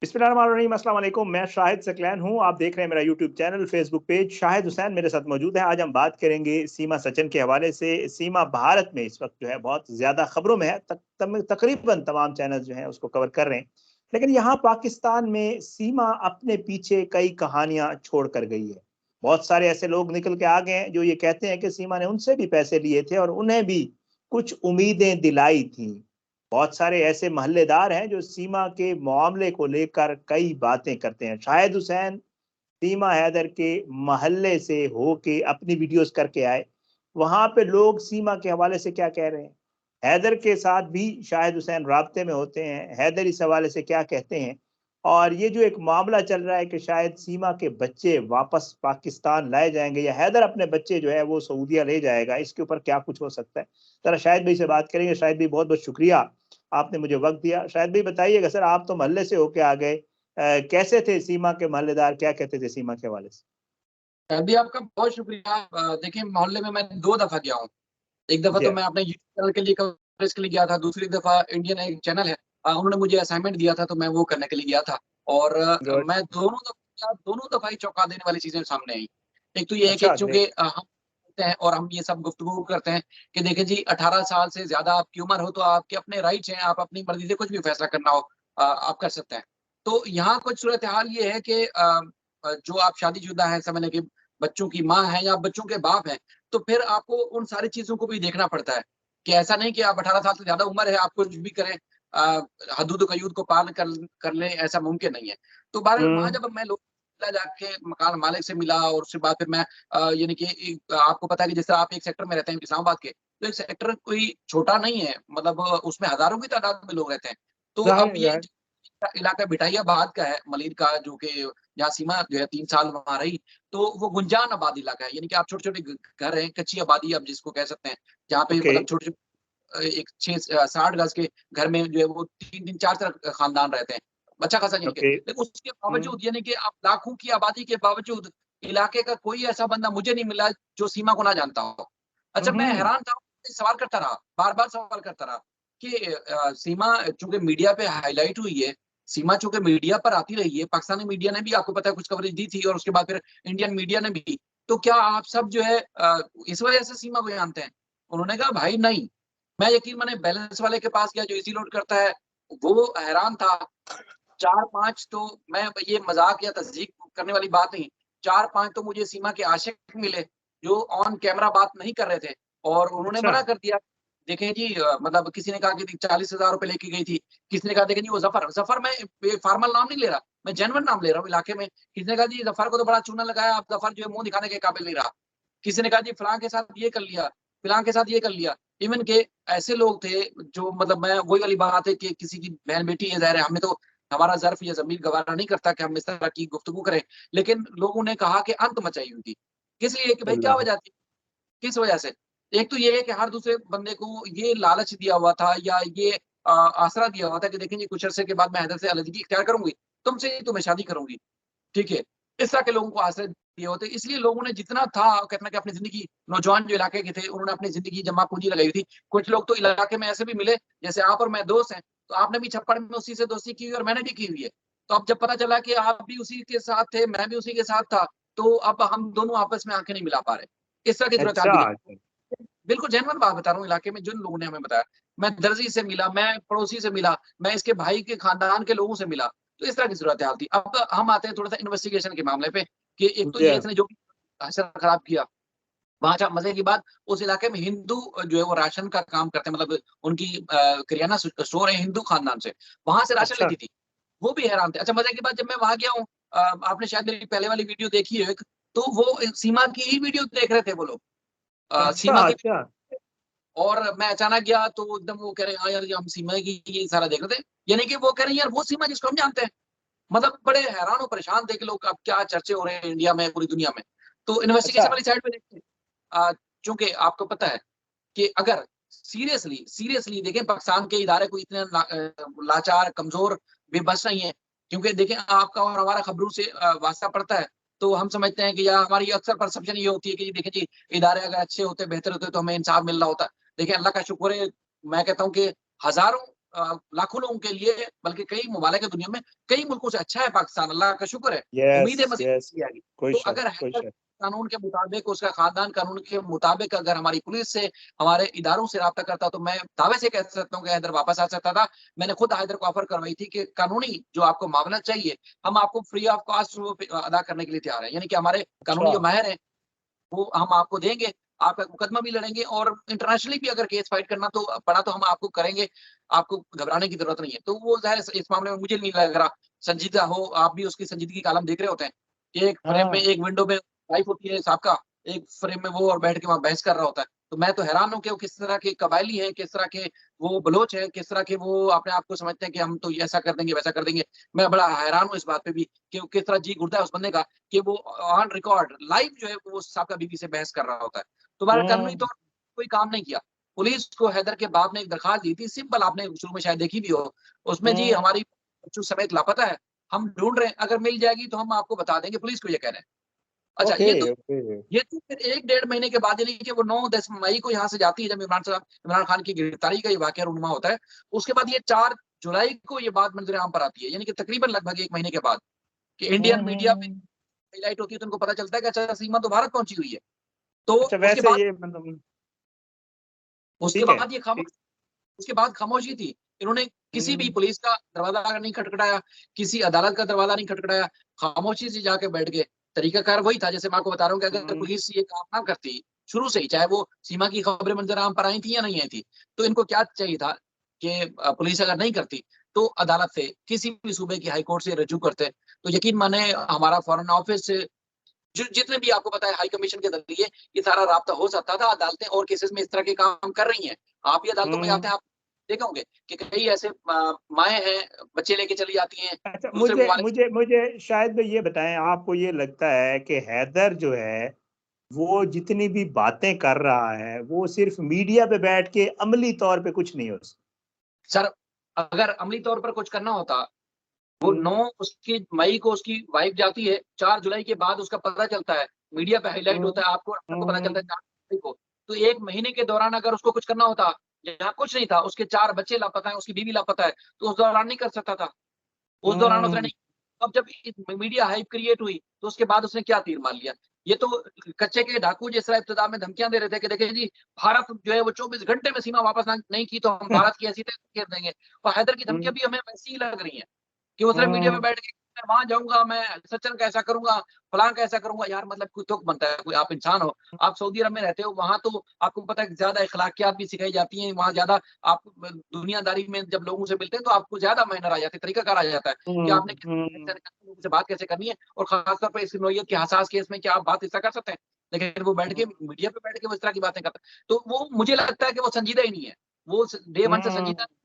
बिस्मिल्लाहिर्रहमानिर्रहीम, अस्सलाम वालेकुम। मैं शाहिद सकलैन हूँ। आप देख रहे हैं मेरा YouTube channel, Facebook page. Shahid Hussain मेरे साथ मौजूद हैं। आज हम बात करेंगे सीमा सचिन के हवाले से। सीमा भारत में इस वक्त जो है बहुत ज़्यादा खबरों में है। तकरीबन तमाम चैनल जो हैं उसको कवर कर रहे हैं। लेकिन यहाँ पाकिस्तान में सीमा अपने पीछे कई कहानियाँ छोड़ कर गई है। बहुत सारे ऐसे लोग निकल के आ गए हैं जो ये कहते हैं कि सीमा ने उनसे भी पैसे लिए थे और उन्हें भी कुछ उम्मीदें दिलाई थी। बहुत सारे ऐसे महल्लेदार हैं जो सीमा के मामले को लेकर कई बातें करते हैं। शाहिद हुसैन सीमा हैदर के महल्ले से होके अपनी वीडियोस करके आए। वहां पे लोग सीमा के हवाले से क्या कह रहे हैं, हैदर के साथ भी शाहिद हुसैन राब्ते में होते हैं, हैदर इस हवाले से क्या कहते हैं। और ये जो एक मामला चल रहा है कि शायद सीमा के बच्चे वापस पाकिस्तान लाए जाएंगे या हैदर अपने बच्चे जो है वो सऊदीया ले जाएगा, इसके ऊपर क्या कुछ हो सकता है। जरा शाहिद भाई से बात करेंगे। शाहिद भाई, बहुत बहुत शुक्रिया, आपने मुझे वक्त दिया। शाहिद भाई बताइएगा, सर आप तो मोहल्ले से होके आ गए, कैसे थे सीमा के मोहल्लेदार, क्या कहते थे सीमा के हवाले से? अभी आपका बहुत शुक्रिया। देखिए, मोहल्ले में मैं 2 दफ़ा गया हूँ। एक दफ़ा जी तो मैं अपने यूट्यूब चैनल के लिए कवरेज के लिए गया था, दूसरी दफ़ा इंडियन एक चैनल है, उन्होंने मुझे असाइनमेंट दिया था तो मैं वो करने के लिए गया था। और गुड। मैं दोनों दफ़ा ही चौंका देने वाली चीज़ें सामने आई। एक तो ये है कि अच्छा, चूँकि ग्रेट। हम होते हैं और हम ये सब गुफ्तगू करते हैं कि देखिए जी, 18 साल से ज़्यादा आपकी उम्र हो तो आपके अपने राइट्स हैं, आप अपनी मर्ज़ी से कुछ भी फैसला करना हो आप कर सकते हैं। तो यहाँ कुछ सूरत-ए-हाल ये है कि जो आप शादीशुदा हैं, समझ लें कि बच्चों की माँ हैं या बच्चों के बाप हैं, तो फिर आपको उन सारी चीज़ों को भी देखना पड़ता है, कि ऐसा नहीं कि आप 18 साल से ज़्यादा उम्र है, आप कुछ भी करें, हदूद-क़यूद को पार कर लें, ऐसा मुमकिन नहीं है। तो बहरहाल वहाँ हम्म। जब मैं जाके मकान मालिक से मिला और उसके बाद फिर मैं यानी कि आपको पता है कि जैसे आप एक सेक्टर में रहते हैं इस्लामाबाद के, तो एक सेक्टर कोई छोटा नहीं है, मतलब उसमें हज़ारों की तादाद में लोग रहते हैं। तो अब जाहिर ये जाहिर। इलाका बिठाइयाबाद का है, मलिर का, जो कि जहाँ सीमा जो है 3 साल वहाँ रही, तो वो गुंजान आबाद इलाका है, यानी कि आप छोटे-छोटे घर हैं, कच्ची आबादी आप जिसको कह सकते हैं, जहाँ पे ओके। मतलब छोटे-छोटे एक 60 गज़ के घर में जो है वो 3-3 4-4 खानदान रहते हैं, अच्छा खासा यानी कि। ओके। लेकिन उसके बावजूद यानी कि आप लाखों की आबादी के बावजूद इलाके का कोई ऐसा बंदा मुझे नहीं मिला जो सीमा को ना जानता हो। अच्छा, मैं हम्म। हैरान था, सवाल करता रहा, बार-बार सवाल करता रहा कि सीमा चूँकि मीडिया पे हाइलाइट हुई है, सीमा चूँकि मीडिया पर आती रही है, पाकिस्तानी मीडिया ने भी आपको पता है कुछ कवरेज दी थी और उसके बाद फिर इंडियन मीडिया ने भी, तो क्या आप सब जो है इस वजह से सीमा को जानते हैं? उन्होंने कहा भाई नहीं। मैं यकीन माने बैलेंस वाले के पास गया जो ईज़ी लोड करता है, वो हैरान था। 4-5 तो मैं ये मज़ाक या तस्दीक करने वाली बात नहीं, 4-5 तो मुझे सीमा के आशिक मिले, जो ऑन कैमरा बात नहीं कर रहे थे और उन्होंने अच्छा। मना कर दिया। देखें जी, मतलब किसी ने कहा कि 40,000 रुपए लेके गई थी, किसी ने कहा देखें जी वो ज़फ़र मैं ये फॉर्मल नाम नहीं ले रहा, मैं जेन्युइन नाम ले रहा हूँ इलाके में। किसी ने कहा जी ज़फ़र को तो बड़ा चूना लगाया, अब ज़फ़र जो है मुँह दिखाने के काबिल नहीं रहा। किसी ने कहा जी फलाँ के साथ ये कर लिया, फिलाँ के साथ ये कर लिया। इवन के ऐसे लोग थे जो मतलब मैं वही वाली बात है कि किसी की बहन-बेटी है, ज़ाहिर है हमें तो हमारा ज़र्फ़ या ज़मीर गवारा नहीं करता कि हम इस तरह की गुफ्तगू करें। लेकिन लोगों ने कहा कि अंत मचाई हुई थी। किस लिए? कि भाई क्या अल्लाह। वजह थी? किस वजह से? एक तो ये है कि हर दूसरे बंदे को ये लालच दिया हुआ था या ये आसरा दिया हुआ था कि देखें जी कुछ अरसे के बाद मैं हैदर से अलग इख्तियार करूँगी, तुमसे ही तो मैं शादी करूँगी। ठीक है? इस तरह के लोगों को आश्रय दिए होते, इसलिए लोगों ने जितना था कहते हैं कि अपनी ज़िंदगी, नौजवान जो इलाके के थे, उन्होंने अपनी ज़िंदगी जमा पूँजी लगाई हुई थी। कुछ लोग तो इलाके में ऐसे भी मिले, जैसे आप और मैं दोस्त हैं, तो आपने भी छप्पड़ में उसी से दोस्ती की हुई और मैंने भी की हुई है। तो अब जब पता चला कि आप भी उसी के साथ थे, मैं भी उसी के साथ था, तो अब हम दोनों आपस में आँखें नहीं मिला पा रहे। इस तरह की सूरत-हाल अच्छा। भी देखी। अच्छा। बिल्कुल जेन्युइन बात बता रहा हूँ, इलाके में जिन लोगों ने हमें बताया। मैं दर्जी से मिला, मैं पड़ोसी से मिला, मैं इसके भाई के खानदान के लोगों से मिला, तो इस तरह की सूरत-हाल थी। अब हम आते हैं थोड़ा-सा इन्वेस्टिगेशन के मामले पे कि एक तो जी ये हाँ। इसने जो असर खराब किया। वहाँ अच्छा मज़े की बात, उस इलाके में हिंदू जो है वो राशन का काम करते हैं, मतलब उनकी किराना स्टोर है हिंदू खानदान से, वहाँ से राशन अच्छा। लेती थी। वो भी हैरान थे। अच्छा, मज़े की बात, जब मैं वहाँ गया हूँ, आपने शायद मेरी पहले वाली वीडियो देखी है एक, तो वो सीमा की ही वीडियो देख रहे थे वो लोग। अच्छा। सीमा की। अच्छा। और मैं अचानक गया तो एकदम वो कह रहे हैं, हाँ यार, ये हम सीमा की ये सारा देख रहे थे। यानी कि वो कह रहे हैं यार वो सीमा जिसको हम जानते हैं। मतलब बड़े हैरान और परेशान थे कि लोग अब क्या चर्चे हो रहे हैं इंडिया में, पूरी दुनिया में। तो अच्छा। इन्वेस्टिगेशन वाली साइड पे देखते हैं। चूँकि आपको पता है कि अगर सीरियसली सीरियसली देखें, पाकिस्तान के इदारे कोई इतने लाचार, कमज़ोर, बेबस नहीं है। क्योंकि देखें, आपका और हमारा खबरों से वास्ता पड़ता है, तो हम समझते हैं कि या हमारी अक्सर परसेप्शन ये होती है कि देखें जी, इदारे अगर अच्छे होते, बेहतर होते तो हमें इंसाफ मिल रहा होता। देखिए, अल्लाह का शुक्र है, मैं कहता हूँ कि हज़ारों लाखों लोगों के लिए, बल्कि कई ममालिक दुनिया में कई मुल्कों से अच्छा है पाकिस्तान, अल्लाह का शुक्र है। यस, उम्मीद है मज़ीद यस, तरक्की आएगी। कोई तो शक, अगर कोई हैदर शक। कानून के मुताबिक, उसका खानदान कानून के मुताबिक अगर हमारी पुलिस से, हमारे इदारों से राब्ता करता, तो मैं दावे से कह सकता हूँ कि हैदर वापस आ सकता था। मैंने खुद हैदर को ऑफर करवाई थी कि कानूनी जो आपको मामला चाहिए, हम आपको फ्री ऑफ कॉस्ट वो अदा करने के लिए तैयार हैं। यानी कि हमारे अच्छा। कानूनी जो माहिर हैं, वो हम आपको देंगे, आप एक मुकदमा भी लड़ेंगे और इंटरनेशनली भी अगर केस फाइट करना तो पड़ा तो हम आपको करेंगे, आपको घबराने की ज़रूरत नहीं है। तो वो ज़ाहिर है इस मामले में मुझे नहीं लग रहा संजीदा हो, आप भी उसकी संजीदगी का आलम देख रहे होते हैं। कि एक फ्रेम में, हाँ। एक विंडो में वाइफ होती है साहब का, एक फ्रेम में वो और बैठ के वहाँ बहस कर रहा होता है। तो मैं तो हैरान हूँ कि वो किस तरह के कबायली हैं, किस तरह के वो बलोच हैं, किस तरह के वो अपने आप को समझते हैं कि हम तो ऐसा कर देंगे, वैसा कर देंगे। मैं बड़ा हैरान हूँ इस बात पे भी कि वो किस तरह जी घुटता है उस बंदे का कि वो ऑन रिकॉर्ड लाइव जो है वो साहब बीवी से बहस कर रहा होता है। तो बहरहाल कानूनी हम्म। तौर पर कोई काम नहीं किया। पुलिस को हैदर के बाप ने एक दरखास्त दी थी, सिंपल, आपने शुरू में शायद देखी भी हो। उसमें जी हम्म। हमारी बच्चों समेत लापता है, हम ढूँढ रहे हैं, अगर मिल जाएगी तो हम आपको बता देंगे, पुलिस को ये कह रहे हैं। अच्छा, ओके, ओके। ये तो फिर 1 डेढ़ महीने के बाद, यानी कि वो 9-10 मई को यहाँ से जाती है, जब इमरान खान की गिरफ्तारी का ये वाक़या रूनुमा होता है। उसके बाद ये 4 जुलाई को ये बात मंज़िल आम पर आती है, यानी कि तकरीबन लगभग 1 महीने के बाद, कि इंडियन मीडिया में हम्म। हाइलाइट होती है, तो उनको पता चलता है कि अच्छा सीमा तो भारत पहुँची हुई है। तो अच्छा, उसके वैसे बाद ये मतलब उसके ठीक है, बाद ये खामोश ठीक। उसके बाद खामोशी थी। इन्होंने किसी भी हम्म। पुलिस का दरवाज़ा नहीं खटखटाया, किसी अदालत का दरवाज़ा नहीं खटखटाया, खामोशी से जाके बैठ गए। तरीकाकार वही था, जैसे मैं आपको बता रहा हूँ कि अगर हम्म। पुलिस ये काम ना करती, शुरू से ही, चाहे वो सीमा की खबरें मंज़र आम पर आई थी या नहीं आई थी, तो इनको क्या चाहिए था कि पुलिस अगर नहीं करती, तो अदालत से, किसी भी सूबे की हाई कोर्ट से रजू करते। तो यकीन माने हमारा फ़ॉरेन ऑफिस से जो जितने भी आपको पता है हाई कमीशन के ज़रिए ये सारा राब्ता हो सकता था। अदालतें और केसेज़ में इस तरह के काम कर रही हैं। आप भी अदालतों में जाते हम्म। हैं, आप देखे होंगे कि कई ऐसे माएँ हैं, बच्चे लेके चली जाती हैं, अच्छा, दूसरे मुझे ममालिक। मुझे मुझे शायद भाई ये बताएं, आपको ये लगता है कि हैदर जो है वो जितनी भी बातें कर रहा है वो सिर्फ मीडिया पे बैठ के अमली तौर पे कुछ नहीं हो सकता? सर, अगर अमली तौर पर कुछ करना होता, वो हम्म। 9 उसकी मई को उसकी वाइफ जाती है, 4 जुलाई के बाद उसका पता चलता है, मीडिया पे हाइलाइट हम्म। होता है, आपको पता चलता है हम्म। 4 जुलाई को। तो 1 महीने के दौरान अगर उसको कुछ करना होता, जहाँ कुछ नहीं था, उसके 4 बच्चे लापता हैं, उसकी बीवी लापता है, तो उस दौरान नहीं कर सकता था। उस दौरान उसने हम्म। नहीं। अब जब मीडिया हाइप क्रिएट हुई, तो उसके बाद उसने क्या तीर मान लिया? ये तो कच्चे के डाकू जिस तरह इब्तिदा में धमकियाँ दे रहे थे कि देखिए जी, भारत जो है वो 24 घंटे में सीमा वापस ना नहीं की तो हम भारत की ऐसी तैसी कर देंगे। और हैदर की धमकियाँ भी हमें वैसी ही लग रही हैं। कि उसने मीडिया में हम्म। बैठ के मैं वहाँ जाऊँगा, मैं सचिन का ऐसा करूँगा, फलाँ का ऐसा करूँगा। यार मतलब कोई तुक बनता है, कोई आप इंसान हो, आप सऊदी अरब में रहते हो, वहाँ तो आपको पता है कि ज़्यादा अखलाकियात भी सिखाई जाती हैं, वहाँ ज़्यादा आप दुनियादारी में जब लोगों से मिलते हैं तो आपको ज़्यादा मायने आ जाते हैं, तरीकाकार आ जाता है कि आपने हम्म। लोगों से बात कैसे करनी है और ख़ास तौर पे इस नौइयत के हसास केस में क्या आप बात ऐसा कर सकते हैं? लेकिन वो बैठ के मीडिया पे बैठ के वो इस तरह की बातें करता है। तो वो मुझे लगता है कि वो संजीदा ही नहीं है। वो स डे 1 से संजीदा, हम्म।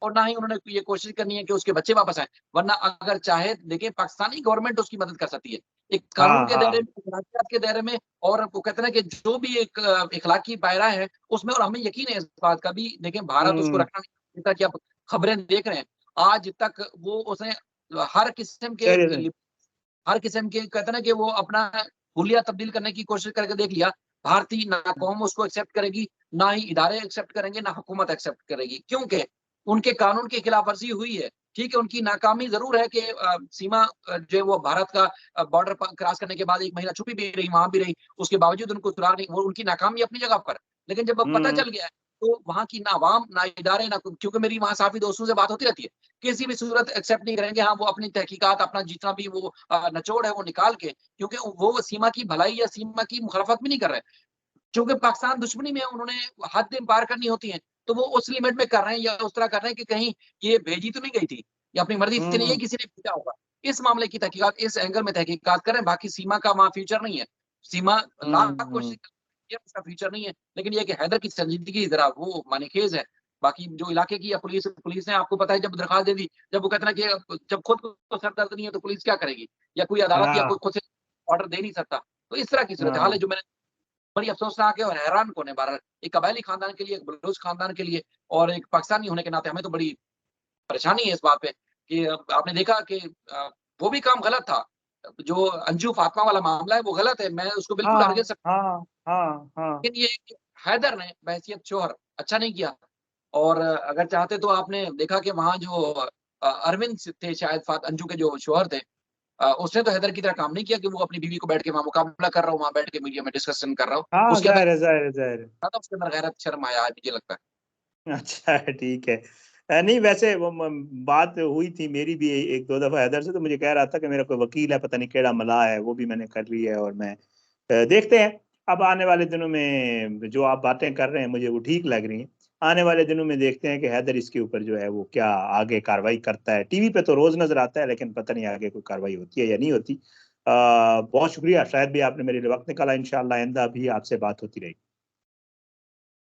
और ना ही उन्होंने ये कोशिश करनी है कि उसके बच्चे वापस आएँ। वरना अगर चाहे देखिए पाकिस्तानी गवर्नमेंट उसकी मदद कर सकती है। एक कानून हाँ, के दायरे हाँ। में, इखलाकियात के दायरे में, और वो कहते हैं ना कि जो भी एक इखलाकी दायरा है उसमें, और हमें यकीन है इस बात का भी, देखिए भारत उसको हम्म। रखना नहीं देता कि आप खबरें देख रहे हैं। आज तक वो उसने हर किस्म के चलिए। हर किस्म के कहते हैं ना कि वो अपना हुलिया तब्दील करने की कोशिश करके देख लिया। भारतीय ना कौम उसको एक्सेप्ट करेगी, ना ही इदारे एक्सेप्ट करेंगे, ना हुकूमत एक्सेप्ट करेगी। क्योंकि उनके कानून की खिलाफवर्जी हुई है। ठीक है, उनकी नाकामी ज़रूर है कि सीमा जो है वो भारत का बॉर्डर प क्रॉस करने के बाद 1 महीना छुपी भी रही, वहाँ भी रही। उसके बावजूद उनको सुराग नहीं, वो उनकी नाकामी अपनी जगह पर। लेकिन जब अब पता हम्म। चल गया है, तो वहाँ की ना अवाम, ना इदारे, ना क्योंकि मेरी वहाँ काफ़ी दोस्तों से बात होती रहती है। किसी भी सूरत एक्सेप्ट नहीं करेंगे। हाँ, वो अपनी तहकीकात, अपना जितना भी वो निचोड़ है वो निकाल के, क्योंकि वो सीमा की भलाई या सीमा की मुखालफत भी नहीं कर रहे। चूँकि पाकिस्तान दुश्मनी में है, उन्होंने हदें पार करनी होती हैं, तो वो उस लिमिट में कर रहे हैं या उस तरह कर रहे हैं कि कहीं ये भेजी तो नहीं गई थी या अपनी मर्ज़ी से नहीं, ये हम्म। किसी ने भेजा होगा। इस मामले की तहकीकात इस एंगल में तहकीकात करें, बाकी सीमा का वहाँ फ्यूचर नहीं है। सीमा लाख हम्म। कोशिश ये उसका फ्यूचर नहीं है, लेकिन ये है कि हैदर की संजीदगी ज़रा वो मानेखेज़ है। बाकी जो इलाके की या पुलिस पुलिस ने आपको पता है जब दरखास्त दे दी, जब वो कहते हैं ना कि जब खुद को सर दर्द नहीं है तो पुलिस क्या करेगी? या कोई अदालत या हाँ, कोई खुद से ऑर्डर दे नहीं सकता। तो इस तरह की सूरत-ए-हाल है हाँ। जो मैंने बड़ी अफ़सोसनाक है और हैरान कौन है बहरहाल। एक कबायली ख़ानदान के लिए, एक बलूच ख़ानदान के लिए और एक पाकिस्तानी होने के नाते हमें तो बड़ी परेशानी है इस बात पे कि आपने देखा कि वो भी काम गलत था। जो अंजू फातिमा वाला मामला है वो गलत है। मैं उसको बिल्कुल हाँ, हरगिज़ हाँ, हाँ, हाँ। लेकिन ये कि हैदर ने बहैसियत शौहर अच्छा नहीं किया। और अगर चाहते तो आपने देखा कि वहाँ जो अरविंद थे शायद अंजू के जो शौहर थे, उसने तो हैदर की तरह काम नहीं किया कि वो अपनी बीवी को बैठ के वहाँ मुकाबला कर रहा हूँ, वहाँ बैठ के मीडिया में डिस्कशन कर रहा हूँ। हाँ, उसके अंदर जाहिर है, जाहिर है, जाहिर है। था, उसके अंदर गैरत शर्म आया है, मुझे लगता है। अच्छा है, ठीक है। नहीं, वैसे वो बात हुई थी मेरी भी एक दो दफा हैदर से, तो मुझे कह रहा था कि मेरा कोई वकील है, पता नहीं केड़ा मलाह है, वो भी मैंने कर ली है, और मैं देखते हैं अब आने वाले दिनों में जो आप बातें कर रहे हैं मुझे वो ठीक लग रही हैं। आने वाले दिनों में देखते हैं कि हैदर इसके ऊपर जो है वो क्या आगे कार्रवाई करता है। टीवी पे तो रोज नजर आता है, लेकिन पता नहीं आगे कोई कार्रवाई होती है या नहीं होती। बहुत शुक्रिया, शायद भी आपने मेरे लिए वक्त निकाला। इंशाल्लाह आइंदा भी आपसे बात होती रहेगी।